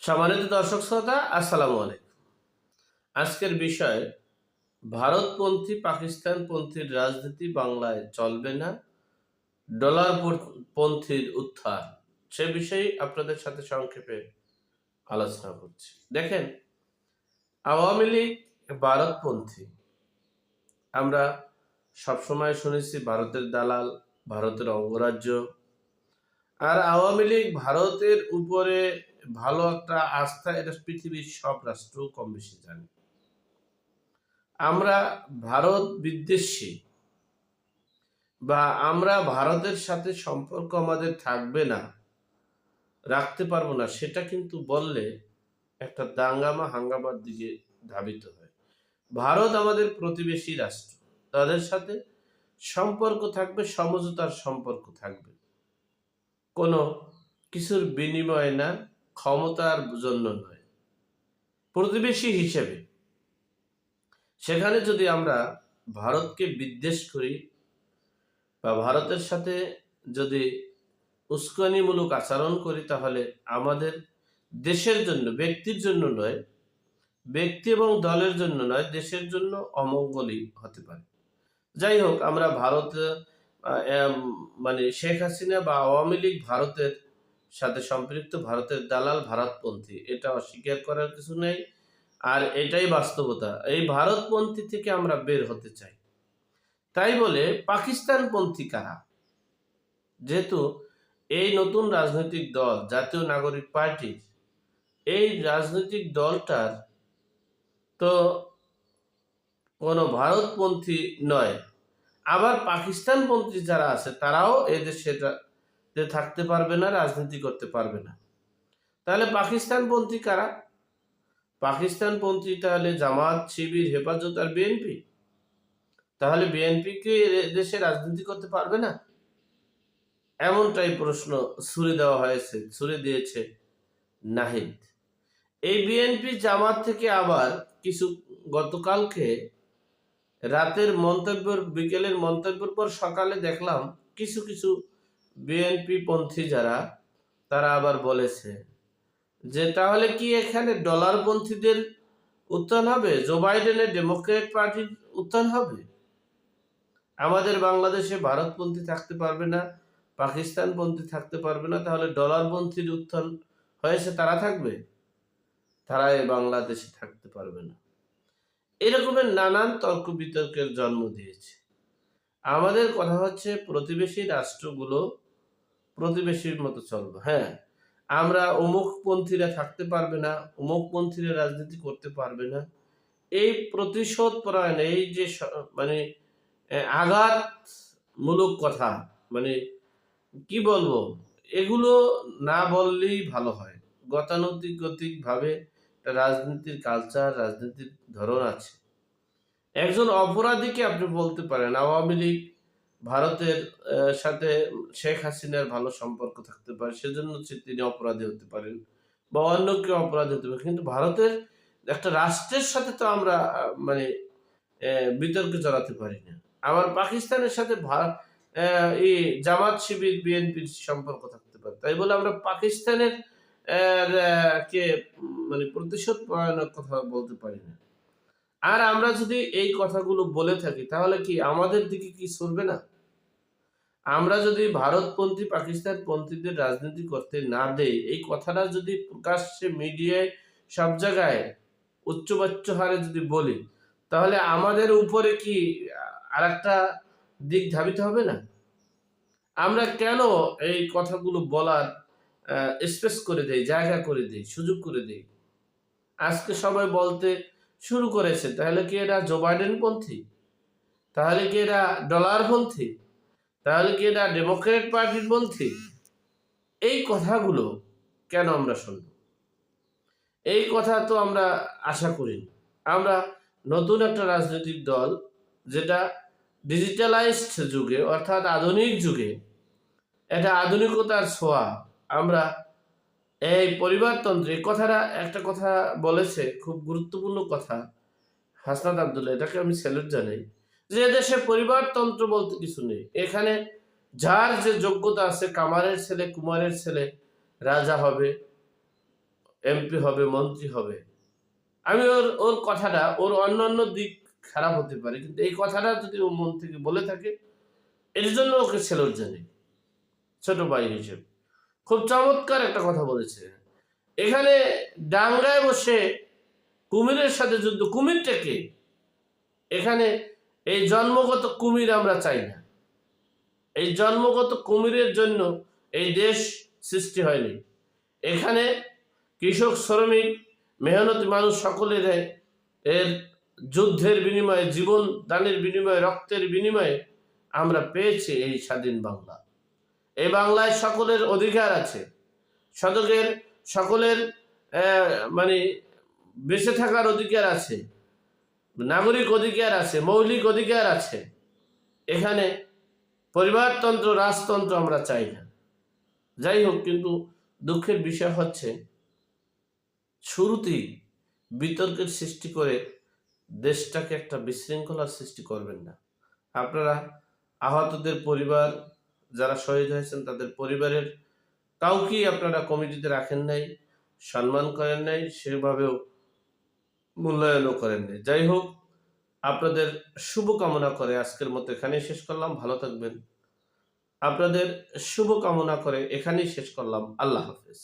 সম্মানিত দর্শক শ্রোতা, আসসালামু আলাইকুম। আজকের বিষয় ভারতপন্থী পাকিস্তানপন্থীর রাজনীতি বাংলায় চলবে না, পন্থীর উত্থান। সে বিষয়ে আপনাদের সাথে সংক্ষেপে আলোচনা করছি। দেখেন, আওয়ামী লীগ ভারতপন্থী। আমরা সবসময় শুনেছি ভারতের দালাল, ভারতের অঙ্গরাজ্য। আর আওয়ামী লীগ ভারতের উপরে ভালো একটা আস্থা, এটা পৃথিবীর সব রাষ্ট্র কম বেশি জানে। আমরা ভারত বিদ্বেষী বা আমরা ভারতের সাথে সম্পর্ক আমাদের থাকবে না, রাখতে পারবো না, সেটা কিন্তু বললে একটা দাঙ্গামা হাঙ্গামার দিকে ধাবিত হয়। ভারত আমাদের প্রতিবেশী রাষ্ট্র, তাদের সাথে সম্পর্ক থাকবে, সমঝোতার সম্পর্ক থাকবে, কোনো কিছুর বিনিময়ে না, ক্ষমতার জন্য নয়, প্রতিবেশী হিসেবে। সেখানে যদি আমরা ভারতকে বিদ্বেষ করি বা ভারতের সাথে যদি উস্কানিমূলক আচরণ করি, তাহলে আমাদের দেশের জন্য, ব্যক্তির জন্য নয়, ব্যক্তি এবং দলের জন্য নয়, দেশের জন্য অমঙ্গলই হতে পারে। যাই হোক, আমরা ভারত মানে শেখ হাসিনা বা আওয়ামী লীগ ভারতের সাথে সম্পৃক্ত, ভারতের দালাল, ভারতপন্থী, এটা অস্বীকার করার কিছু নেই। আর এটাই বাস্তবতা। এই ভারতপন্থী থেকে আমরা বের হতে চাই। তাই বলে পাকিস্তানপন্থী কারা? যেহেতু এই নতুন রাজনৈতিক দল জাতীয় নাগরিক পার্টি, এই রাজনৈতিক দলটার তো কোনো ভারতপন্থী নয়, আবার পাকিস্তানপন্থী যারা আছে তারাও এদেশে থাকতে পারবে না, রাজনীতি করতে পারবে না। তাহলে পাকিস্তানপন্থী কারা? পাকিস্তানপন্থী তাহলে জামাত, শিবির, হেফাজত আর বিএনপি। তাহলে বিএনপিকে দেশে রাজনীতি করতে পারবে না? এমনটাই প্রশ্ন ছুড়ে দেওয়া হয়েছে, ছুড়ে দিয়েছে নাহিদ। এই বিএনপি জামাত থেকে আবার কিছু, গতকালকে রাতের মন্তব্যের, বিকেলের মন্তব্যের পর সকালে দেখলাম কিছু কিছু বিএনপি পন্থী যারা, তারা আবার বলেছে যে তাহলে কি এখানে ডলারপন্থীদের উত্থান হবে, জো বাইডেনের ডেমোক্রেট পার্টির উত্থান হবে? আমাদের বাংলাদেশে ভারতপন্থী থাকতে পারবে না, পাকিস্তানপন্থী থাকতে পারবে না, তাহলে ডলারপন্থীর উত্থান হয়েছে, তারা থাকবে? তারা এই বাংলাদেশে থাকতে পারবে না। এরকমের নানান তর্ক বিতর্কের জন্ম দিয়েছে। আমাদের কথা হচ্ছে, প্রতিবেশী রাষ্ট্রগুলো প্রতিবেশীর মতো চলবে। হ্যাঁ, আমরা অমুক পন্থীরা থাকতে পারবে না, অমুক পন্থীরা রাজনীতি করতে পারবে না, এই প্রতিশোধ পরায়ণ, এই যে মানে আঘাতমূলক কথা, মানে কি বলবো, এগুলো না বললেই ভালো হয়। গতানুগতিক ভাবে রাজনীতির কালচার, রাজনীতির ধরন আছে। একজন অপরাধীকে আপনি বলতে পারেন আওয়ামী লীগ ভারতের সাথে শেখ হাসিনার ভালো সম্পর্ক থাকতে পারে, সেজন্য তিনি অপরাধী হতে পারেন, বা অন্য কেউ অপরাধী হতে পারে, কিন্তু ভারতের একটা রাষ্ট্রের সাথে তো আমরা মানে বিতর্কে জড়াতে পারি না। আবার পাকিস্তানের সাথে এই জামাত, শিবির, বিএনপির সম্পর্ক থাকতে পারে, তাই বলে আমরা পাকিস্তানের কে মানে প্রতিশোধ পরায়ণের কথা বলতে পারি না। আর আমরা যদি এই কথাগুলো বলে থাকি, তাহলে কি আমাদের দিকে কি সরবে না? আমরা যদি ভারতপন্থী, পাকিস্তানপন্থীদের রাজনীতি করতে না দেই, এই কথাটা যদি প্রকাশ্যে মিডিয়ায় সব জায়গায় উচ্চবাচ্য হারে যদি বলি, তাহলে আমাদের উপরে কি আরেকটা দিক ধাবিত হবে না? আমরা কেন এই কথাগুলো বলার স্পেস করে দেই, জায়গা করে দেই, সুযোগ করে দেই? আজকে সবাই বলতে শুরু করেছে, তাহলে কি এরা জো বাইডেন পন্থী? তাহলে কি এরা ডলারপন্থী? তাহলে কি এরা ডেমোক্রেট পার্টির পন্থী? এই কথাগুলো কেন আমরা শুনব? এই কথা তো আমরা আশা করিনি। আমরা নতুন একটা রাজনৈতিক দল, যেটা ডিজিটালাইজড যুগে, অর্থাৎ আধুনিক যুগে, এটা আধুনিকতার ছোঁয়া, আমরা এই পরিবারতন্ত্রে, কথাটা একটা কথা বলেছে, খুব গুরুত্বপূর্ণ কথা, হাসনাত আব্দুল্লাহ, এটাকে আমি স্যালুট জানাই, যে দেশে পরিবারতন্ত্র বলতে কিছু নেই। এখানে যার যে যোগ্যতা আছে, কামারের ছেলে, কুমারের ছেলে রাজা হবে, এমপি হবে, মন্ত্রী হবে। আমি ওর ওর কথাটা, ওর অন্যান্য দিক খারাপ হতে পারে, কিন্তু এই কথাটা যদি ও মন থেকে বলে থাকে, এর জন্য ওকে সেলুট জানাই, ছোট ভাই হিসেবে। খুব চমৎকার একটা কথা বলেছে। এখানে ডাঙ্গায় বসে কুমিরের সাথে যুদ্ধ, কুমিরটা কে? এখানে এই জন্মগত কুমির আমরা চাই না। এই জন্মগত কুমিরের জন্য এই দেশ সৃষ্টি হয়নি। এখানে কৃষক, শ্রমিক, মেহনতি মানুষ সকলের এর যুদ্ধের বিনিময়ে, জীবন দানের বিনিময়ে, রক্তের বিনিময়ে আমরা পেয়েছি এই স্বাধীন বাংলা। এই বাংলায় সকলের অধিকার আছে, শতকের সকলের মানে বেঁচে থাকার অধিকার আছে, নাগরিক অধিকার আছে, মৌলিক অধিকার আছে। এখানে পরিবারতন্ত্র, রাজতন্ত্র আমরা চাই না। যাই হোক, কিন্তু দুঃখের বিষয় হচ্ছে শুরুতেই বিতর্কের সৃষ্টি করে দেশটাকে একটা বিশৃঙ্খলার সৃষ্টি করবেন না। আপনারা আহতদের পরিবার, যারা শহীদ হয়েছেন তাদের পরিবারের কাউকেই আপনারা কমিটিতে রাখেন নাই, সম্মান করেন নাই, সেভাবেও মূল্যায়নও করেন নাই। যাই হোক, আপনাদের শুভকামনা করে আজকের মতো এখানেই শেষ করলাম। ভালো থাকবেন। আপনাদের শুভকামনা করে এখানেই শেষ করলাম। আল্লাহ হাফেজ।